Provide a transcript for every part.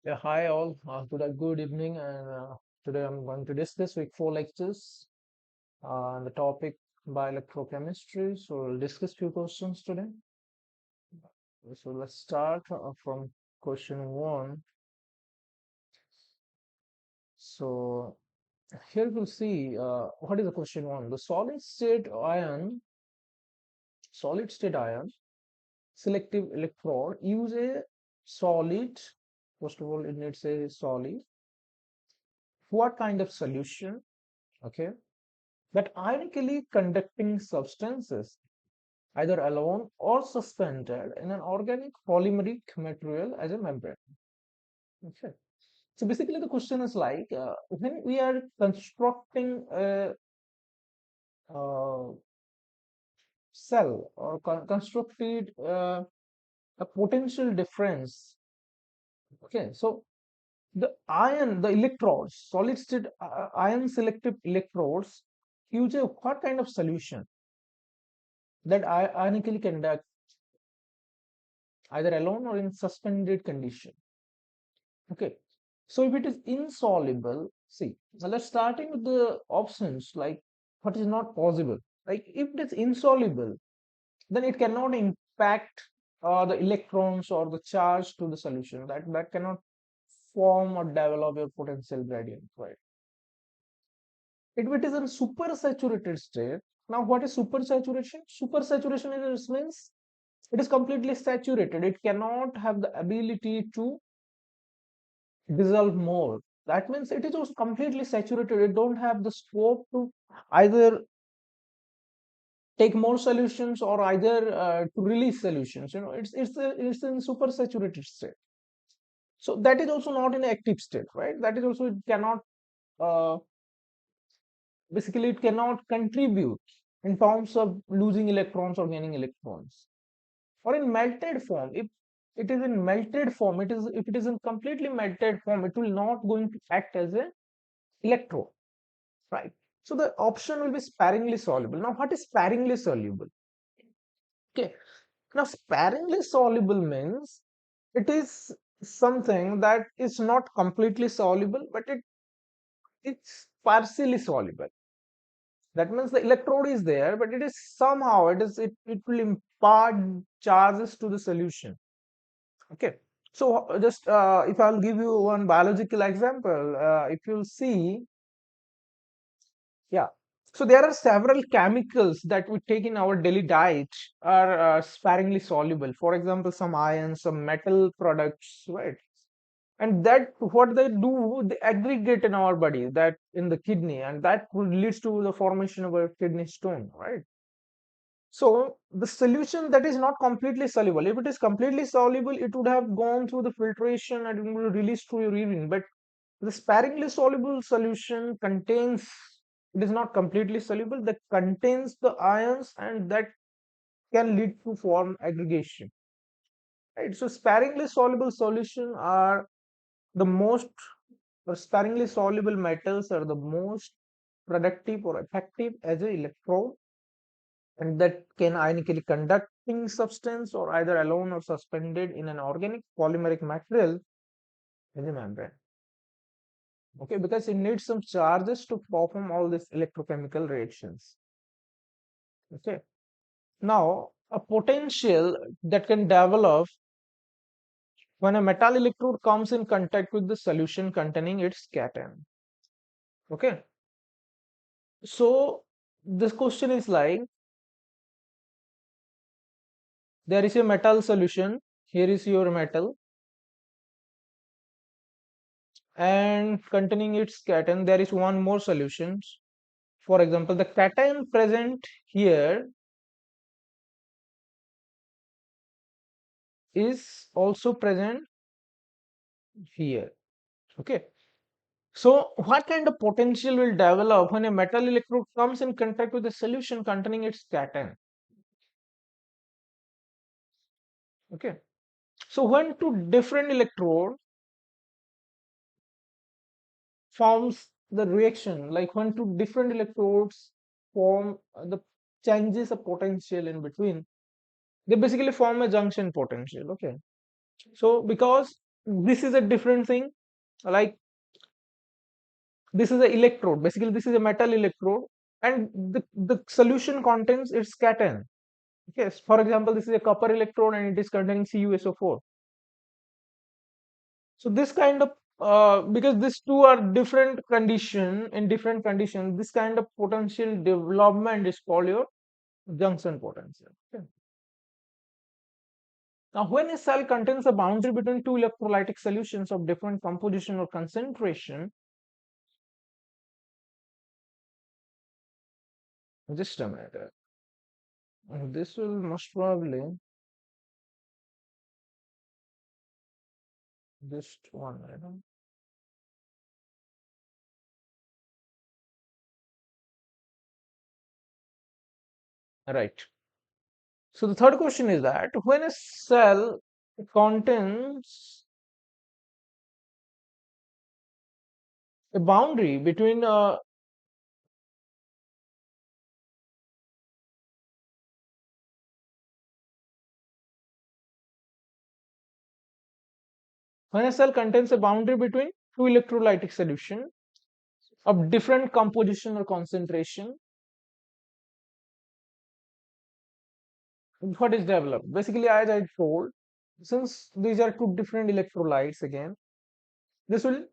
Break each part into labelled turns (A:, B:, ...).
A: Yeah, hi all. Good evening, and today I'm going to discuss week 4 lectures on the topic bioelectrochemistry. So we'll discuss few questions today. So let's start from question one. So here we'll see what is the question one. The solid state ion selective electrode use a solid. First of all, it needs a solid. What kind of solution? Okay, that ionically conducting substances, either alone or suspended in an organic polymeric material as a membrane. Okay. So basically, the question is like when we are constructing a cell or constructed a potential difference. Okay. So the electrodes, solid state ion selective electrodes, use a what kind of solution that ionically conduct either alone or in suspended condition. Okay. So if it is insoluble, see, now let's starting with the options like what is not possible. Like if it is insoluble, then it cannot impact the electrons or the charge to the solution. That cannot form or develop a potential gradient, right? If it is in supersaturated state, now what is supersaturation? Supersaturation means it is completely saturated. It cannot have the ability to dissolve more. That means it is just completely saturated. It don't have the scope to either take more solutions or either to release solutions. It's in super saturated state. So that is also not in active state, right? That is also it cannot uh, basically it cannot contribute in terms of losing electrons or gaining electrons. Or in melted form, if it is in melted form, it is if it is in completely melted form, it will not going to act as a electrode. Right. So the option will be sparingly soluble. Now, what is sparingly soluble? Okay. Now, sparingly soluble means it is something that is not completely soluble, but it's partially soluble. That means the electrode is there, but it is somehow it will impart charges to the solution. Okay. So just if I'll give you one biological example, if you'll see, yeah. So there are several chemicals that we take in our daily diet are sparingly soluble. For example, some iron, some metal products, right? And that what they do, they aggregate in our body, that in the kidney, and that would leads to the formation of a kidney stone, right? So the solution that is not completely soluble, if it is completely soluble, it would have gone through the filtration and it will release through your urine. But the sparingly soluble solution contains, it is not completely soluble, that contains the ions and that can lead to form aggregation. Right? So sparingly soluble solution are the most, or sparingly soluble metals are the most productive or effective as a electrode, and that can ionically conducting substance or either alone or suspended in an organic polymeric material as a membrane. Okay, because it needs some charges to perform all these electrochemical reactions. Okay, now a potential that can develop when a metal electrode comes in contact with the solution containing its cation. Okay, so this question is like, there is a metal solution, here is your metal, and containing its cation there is one more solution. For example, the cation present here is also present here. Okay, so what kind of potential will develop when a metal electrode comes in contact with a solution containing its cation? Okay, so when two different electrode forms the reaction, like when two different electrodes form the changes of potential in between, they basically form a junction potential. Okay, so because this is a different thing. Like this is an electrode. Basically, this is a metal electrode, and the solution contains its cation. Yes, for example, this is a copper electrode and it is containing CuSO4. So this kind of because these two are different condition in different conditions, this kind of potential development is called your junction potential. Okay. Now, when a cell contains a boundary between two electrolytic solutions of different composition or concentration, just a minute. This will most probably just 1 minute. Right. So the third question is that when a cell contains a boundary between when a cell contains a boundary between two electrolytic solution of different composition or concentration, what is developed? Basically, as I told, since these are two different electrolytes again, this will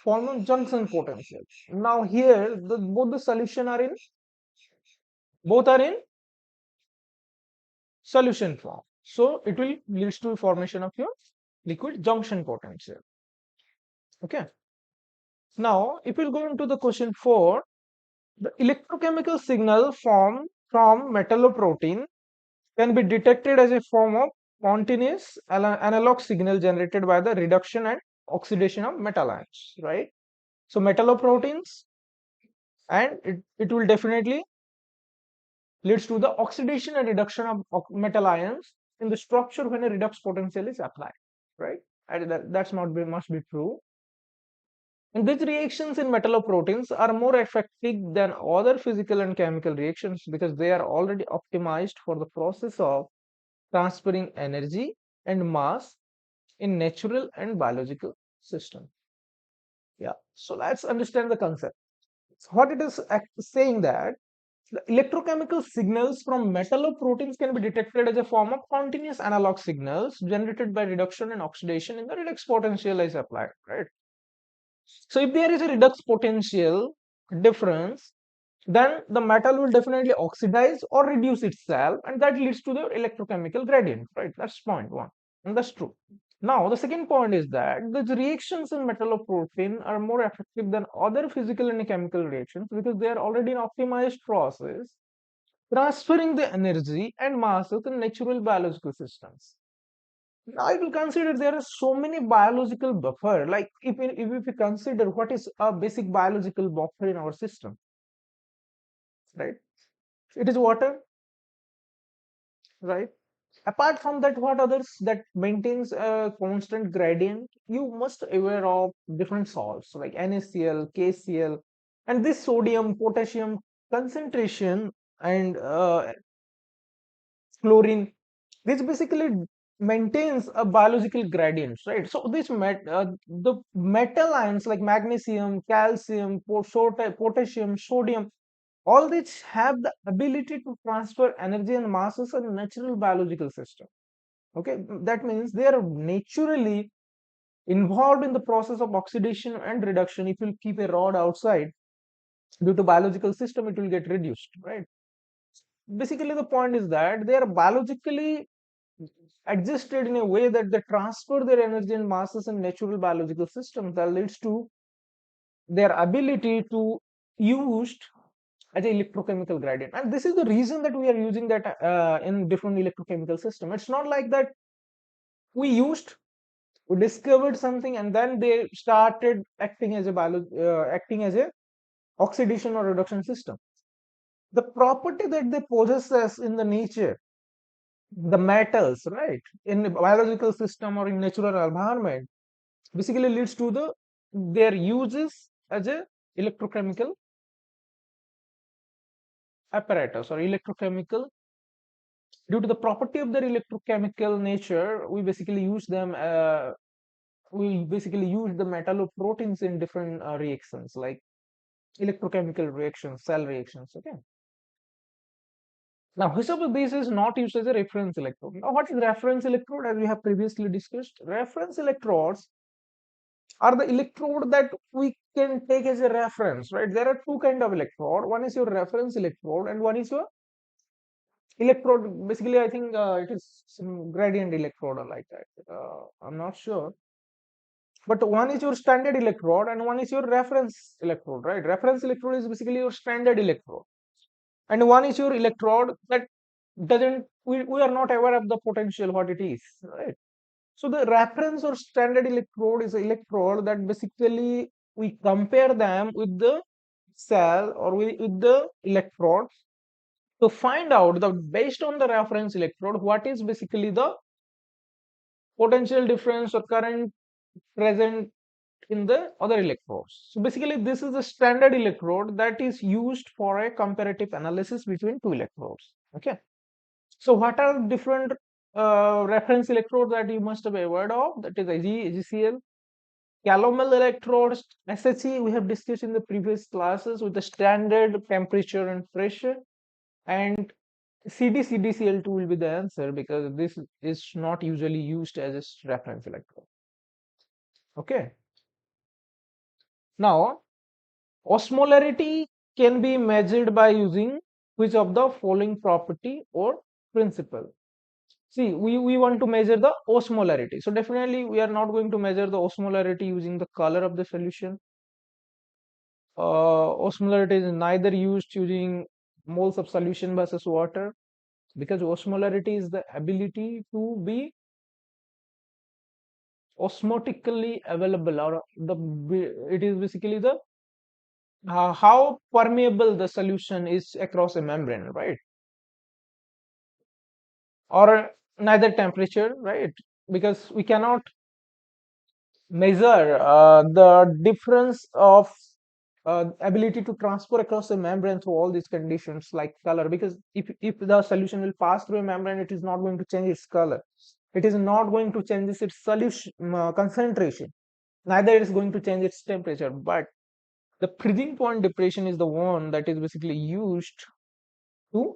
A: form a junction potential. Now here, both the solution are in both are in solution form. So it will leads to formation of your liquid junction potential. Okay. Now, if we'll go into the question 4, the electrochemical signal formed from metalloprotein can be detected as a form of continuous analog signal generated by the reduction and oxidation of metal ions, right? So metalloproteins, and it will definitely leads to the oxidation and reduction of metal ions in the structure when a redox potential is applied, right? And that's not be, must be true. And these reactions in metalloproteins are more effective than other physical and chemical reactions because they are already optimized for the process of transferring energy and mass in natural and biological systems. Yeah. So let's understand the concept. So what it is saying that the electrochemical signals from metalloproteins can be detected as a form of continuous analog signals generated by reduction and oxidation in the redox potential is applied, right? So if there is a redox potential difference, then the metal will definitely oxidize or reduce itself, and that leads to the electrochemical gradient, right? That's point one, and that's true. Now, the second point is that the reactions in metalloprotein are more effective than other physical and chemical reactions because they are already an optimized process, transferring the energy and masses in natural biological systems. Now, I will consider there are so many biological buffer. Like if we consider what is a basic biological buffer in our system, right? It is water, right? Apart from that, what others that maintains a constant gradient? You must aware of different salts like NaCl, KCl, and this sodium, potassium concentration and chlorine. This basically maintains a biological gradient, right? So the metal ions like magnesium, calcium, potassium, sodium, all these have the ability to transfer energy and masses in a natural biological system. Okay, that means they are naturally involved in the process of oxidation and reduction. If you keep a rod outside, due to biological system, it will get reduced, right? Basically, the point is that they are biologically existed in a way that they transfer their energy and masses in natural biological systems that leads to their ability to used as an electrochemical gradient. And this is the reason that we are using that in different electrochemical system. It's not like that we used we discovered something and then they started acting as a acting as a oxidation or reduction system. The property that they possess in the nature, the metals, right, in the biological system or in natural environment, basically leads to their uses as a electrochemical apparatus or electrochemical. Due to the property of their electrochemical nature, we basically use them we basically use the metalloproteins in different reactions like electrochemical reactions, cell reactions. Okay. Now, which of these is not used as a reference electrode? Now, what is reference electrode? As we have previously discussed, reference electrodes are the electrode that we can take as a reference, right? There are two kind of electrode. One is your reference electrode, and one is your electrode. Basically, I think it is some gradient electrode or like that. I'm not sure, but one is your standard electrode, and one is your reference electrode, right? Reference electrode is basically your standard electrode, and one is your electrode that doesn't. We are not aware of the potential what it is, right? So the reference or standard electrode is an electrode that basically we compare them with the cell or with the electrode to find out the based on the reference electrode what is basically the potential difference or current present in the other electrodes. So basically this is the standard electrode that is used for a comparative analysis between two electrodes. Okay. So what are different reference electrodes that you must be aware of? That is AgCl, calomel electrodes, SHE we have discussed in the previous classes with the standard temperature and pressure, and CdCdCl2 will be the answer because this is not usually used as a reference electrode. Okay. Now, osmolarity can be measured by using which of the following property or principle? See, we want to measure the osmolarity. So definitely we are not going to measure the osmolarity using the color of the solution. Osmolarity is neither used using moles of solution versus water because osmolarity is the ability to be osmotically available, or it is basically the how permeable the solution is across a membrane, right? Or neither temperature, right? Because we cannot measure the difference of ability to transfer across the membrane through all these conditions like color, because if the solution will pass through a membrane, it is not going to change its color, it is not going to change its solution concentration, neither it is going to change its temperature. But the freezing point depression is the one that is basically used to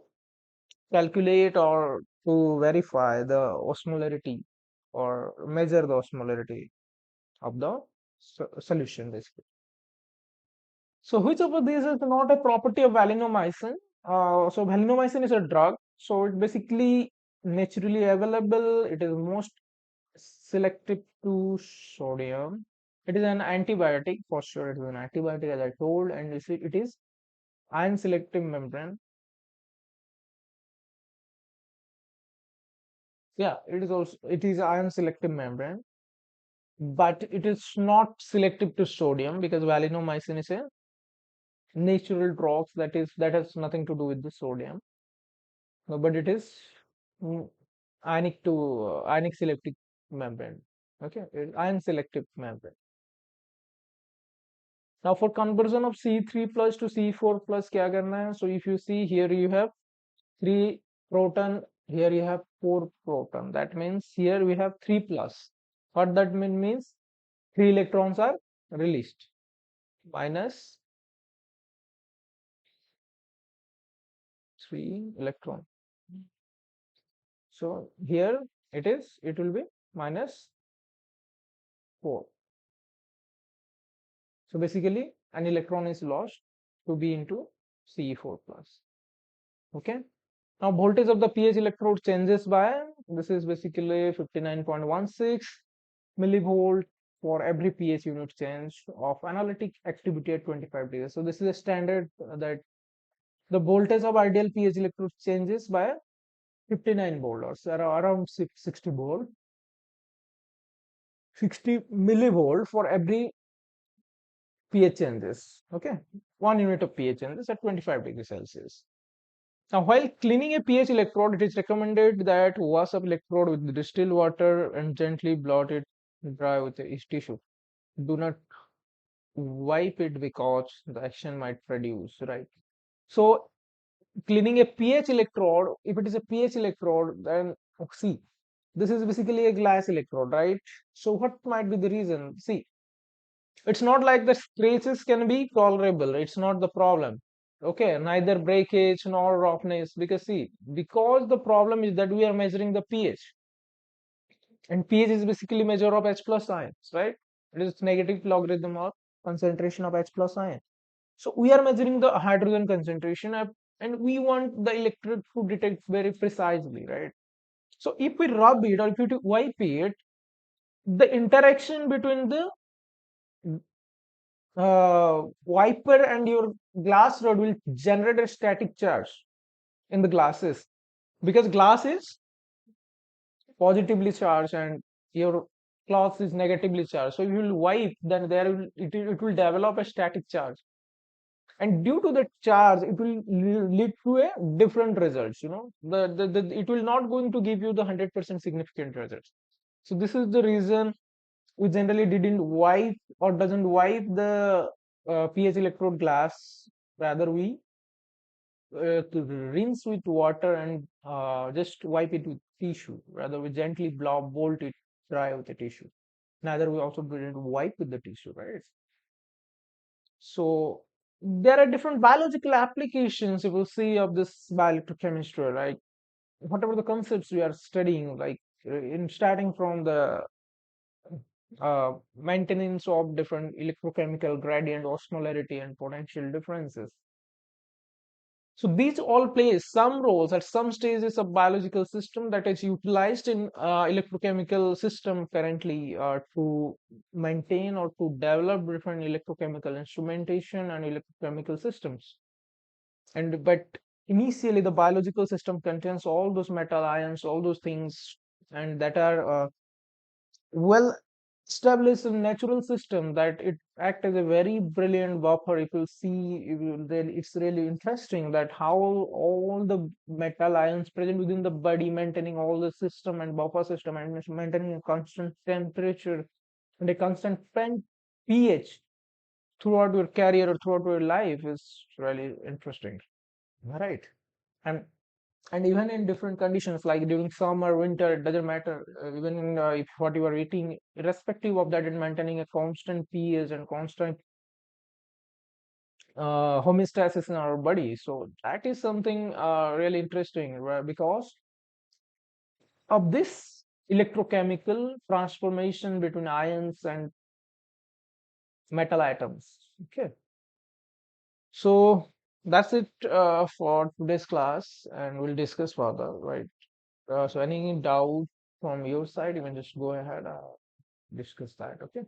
A: calculate or to verify the osmolarity or measure the osmolarity of the solution basically. So which of these is not a property of valinomycin? So valinomycin is a drug, so it basically naturally available. It is most selective to sodium. It is an antibiotic for sure. It is an antibiotic as I told, and it is ion selective membrane. Yeah, it is also it is ion selective membrane, but it is not selective to sodium because valinomycin is a natural drugs that has nothing to do with the sodium. But it is mm, ionic to ionic selective membrane. Okay, ion selective membrane. Now for conversion of C3 plus to C4 plus क्या करना है? So if you see here you have 3 proton, here you have 4 proton. That means here we have 3 plus. What that means 3 electrons are released minus 3 electron. So here it will be minus 4. So basically an electron is lost to be into Ce4 plus. Okay. Now voltage of the pH electrode changes by, this is basically 59.16 millivolt for every pH unit change of analytic activity at 25 degrees. So this is a standard that the voltage of ideal pH electrode changes by 59 volt or so around 60 volt, 60 millivolt for every pH changes. Okay, 1 unit of pH changes at 25 degrees Celsius. Now, while cleaning a pH electrode, it is recommended that wash up electrode with distilled water and gently blot it dry with a tissue. Do not wipe it because the action might produce, right? So, cleaning a pH electrode, if it is a pH electrode, then see, This is basically a glass electrode, right? So what might be the reason? See, it's not like the scratches can be tolerable. It's not the problem. Okay, neither breakage nor roughness. Because see, because the problem is that we are measuring the pH, and pH is basically measure of H plus ions, right? It is negative logarithm of concentration of H plus ion. So we are measuring the hydrogen concentration, and we want the electrode to detect very precisely, right? So if we rub it or if we wipe it, the interaction between the wiper and your glass rod will generate a static charge in the glasses, because glass is positively charged and your cloth is negatively charged. So if you will wipe, then it will develop a static charge, and due to the charge, it will lead to a different results. It will not going to give you the 100% significant results. So this is the reason we generally didn't wipe or doesn't wipe the pH electrode glass. Rather, we to rinse with water and just wipe it with tissue. Rather, we gently bolt it dry with the tissue. Neither we also didn't wipe with the tissue, right? So there are different biological applications you will see of this bioelectrochemistry, right? Whatever the concepts we are studying, like in starting from the maintenance of different electrochemical gradient, osmolarity, and potential differences. So these all play some roles at some stages of biological system that is utilized in electrochemical system currently to maintain or to develop different electrochemical instrumentation and electrochemical systems. And but initially the biological system contains all those metal ions, all those things, and that are well established in natural system, that it act as a very brilliant buffer. If you see, then it's really interesting that how all the metal ions present within the body maintaining all the system and buffer system and maintaining a constant temperature and a constant pH throughout your career or throughout your life is really interesting, right? And and even in different conditions like during summer, winter, it doesn't matter. Even in, if what you are eating, irrespective of that, in maintaining a constant pH and constant homeostasis in our body. So that is something really interesting, right? Because of this electrochemical transformation between ions and metal atoms. Okay, so that's it for today's class, and we'll discuss further, right? So any doubt from your side, you can just go ahead discuss that. Okay.